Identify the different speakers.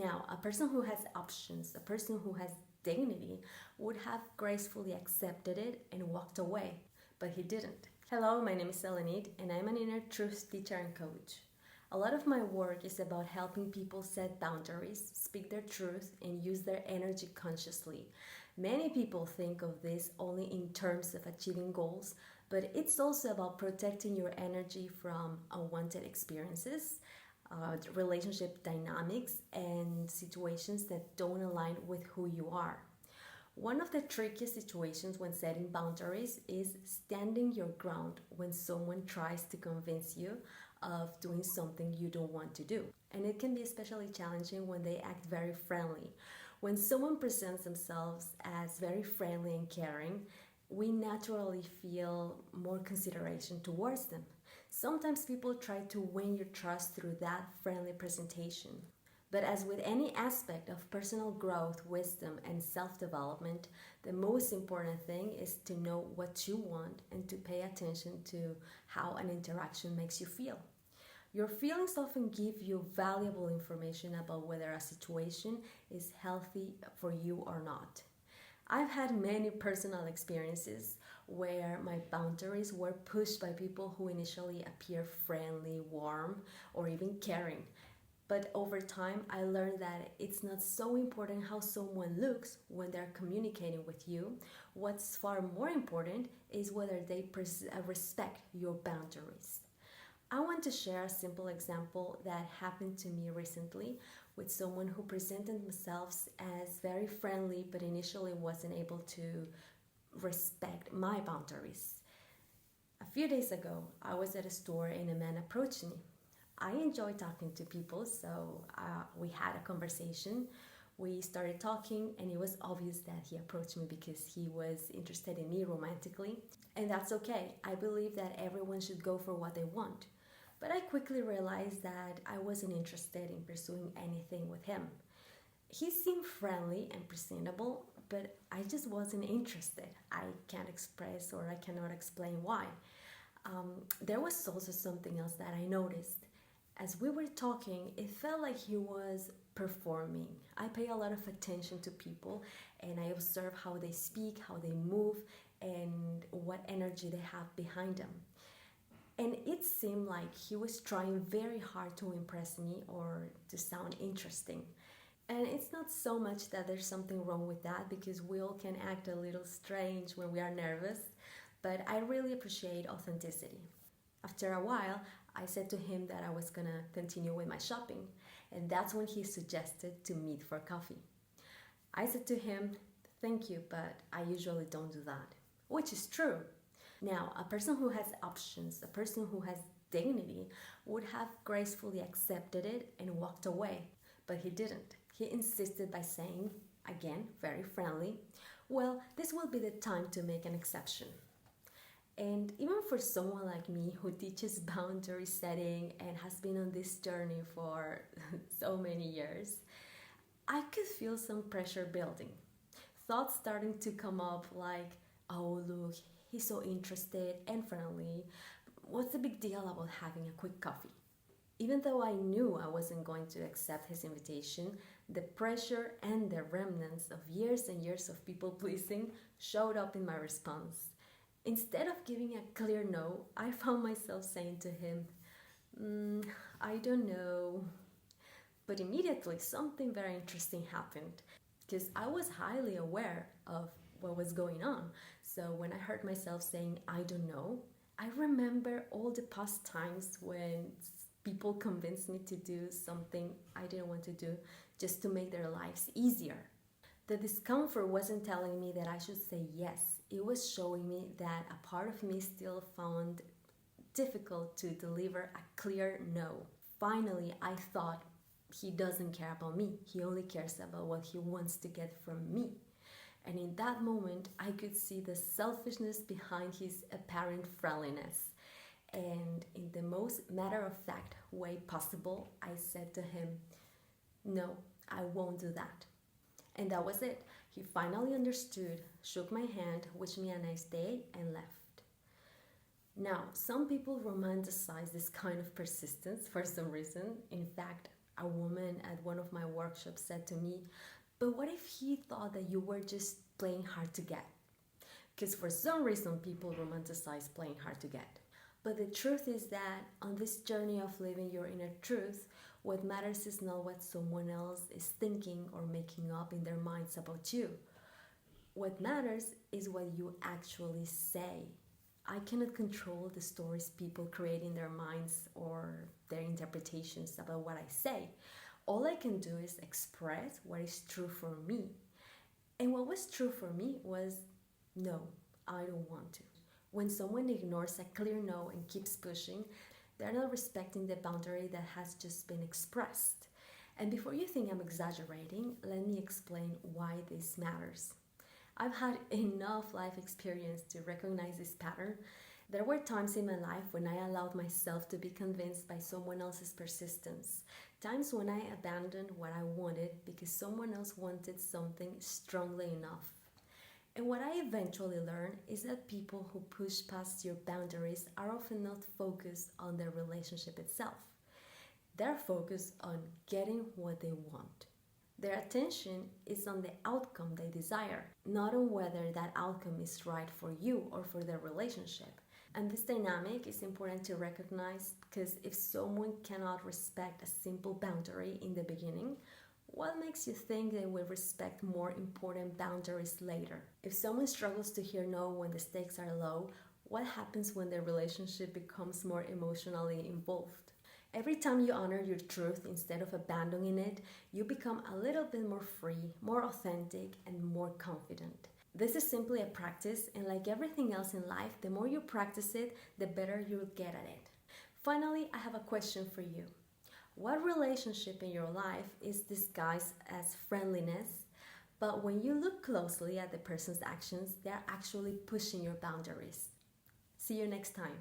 Speaker 1: Now, a person who has options, a person who has dignity, would have gracefully accepted it and walked away, but he didn't. Hello, my name is Selenit, and I'm an inner truth teacher and coach. A lot of my work is about helping people set boundaries, speak their truth, and use their energy consciously. Many people think of this only in terms of achieving goals, but it's also about protecting your energy from unwanted experiences, relationship dynamics, and situations that don't align with who you are. One of the trickiest situations when setting boundaries is standing your ground when someone tries to convince you of doing something you don't want to do. And it can be especially challenging when they act very friendly. When someone presents themselves as very friendly and caring, we naturally feel more consideration towards them. Sometimes people try to win your trust through that friendly presentation. But as with any aspect of personal growth, wisdom, and self-development, the most important thing is to know what you want and to pay attention to how an interaction makes you feel. Your feelings often give you valuable information about whether a situation is healthy for you or not. I've had many personal experiences where my boundaries were pushed by people who initially appear friendly, warm, or even caring. But over time, I learned that it's not so important how someone looks when they're communicating with you. What's far more important is whether they respect your boundaries. I want to share a simple example that happened to me recently with someone who presented themselves as very friendly but initially wasn't able to respect my boundaries. A few days ago, I was at a store and a man approached me. I enjoy talking to people, so we had a conversation. We started talking, and it was obvious that he approached me because he was interested in me romantically. And that's okay. I believe that everyone should go for what they want. But I quickly realized that I wasn't interested in pursuing anything with him. He seemed friendly and presentable, but I just wasn't interested. I can't express or I cannot explain why. There was also something else that I noticed. As we were talking, it felt like he was performing. I pay a lot of attention to people and I observe how they speak, how they move, and what energy they have behind them. And it seemed like he was trying very hard to impress me or to sound interesting. And it's not so much that there's something wrong with that because we all can act a little strange when we are nervous, but I really appreciate authenticity. After a while, I said to him that I was gonna continue with my shopping, and that's when he suggested to meet for coffee. I said to him, "Thank you, but I usually don't do that," which is true. Now, a person who has options, a person who has dignity, would have gracefully accepted it and walked away, but he didn't. He insisted by saying, again, very friendly, "Well, this will be the time to make an exception." And even for someone like me who teaches boundary setting and has been on this journey for so many years, I could feel some pressure building. Thoughts starting to come up like, "Oh, look, he's so interested and friendly. What's the big deal about having a quick coffee?" Even though I knew I wasn't going to accept his invitation, the pressure and the remnants of years and years of people pleasing showed up in my response. Instead of giving a clear no, I found myself saying to him, "I don't know." But immediately something very interesting happened because I was highly aware of what was going on. So when I heard myself saying, "I don't know," I remember all the past times when people convinced me to do something I didn't want to do just to make their lives easier. The discomfort wasn't telling me that I should say yes. It was showing me that a part of me still found difficult to deliver a clear no. Finally, I thought, he doesn't care about me. He only cares about what he wants to get from me. And in that moment, I could see the selfishness behind his apparent friendliness. And in the most matter-of-fact way possible, I said to him, "No, I won't do that." And that was it. He finally understood, shook my hand, wished me a nice day, and left. Now, some people romanticize this kind of persistence for some reason. In fact, A woman at one of my workshops said to me, "But what if he thought that you were just playing hard to get?" Because for some reason, people romanticize playing hard to get. But the truth is that on this journey of living your inner truth, what matters is not what someone else is thinking or making up in their minds about you. What matters is what you actually say. I cannot control the stories people create in their minds or their interpretations about what I say. All I can do is express what is true for me. And what was true for me was no, I don't want to. When someone ignores a clear no and keeps pushing, they're not respecting the boundary that has just been expressed. And before you think I'm exaggerating, let me explain why this matters. I've had enough life experience to recognize this pattern. There were times in my life when I allowed myself to be convinced by someone else's persistence. Times when I abandoned what I wanted because someone else wanted something strongly enough. And what I eventually learned is that people who push past your boundaries are often not focused on their relationship itself. They're focused on getting what they want. Their attention is on the outcome they desire, not on whether that outcome is right for you or for their relationship. And this dynamic is important to recognize because if someone cannot respect a simple boundary in the beginning, what makes you think they will respect more important boundaries later? If someone struggles to hear no when the stakes are low, what happens when the relationship becomes more emotionally involved? Every time you honor your truth instead of abandoning it, you become a little bit more free, more authentic, and more confident. This is simply a practice, and like everything else in life, the more you practice it, the better you'll get at it. Finally, I have a question for you. What relationship in your life is disguised as friendliness, but when you look closely at the person's actions, they're actually pushing your boundaries? See you next time.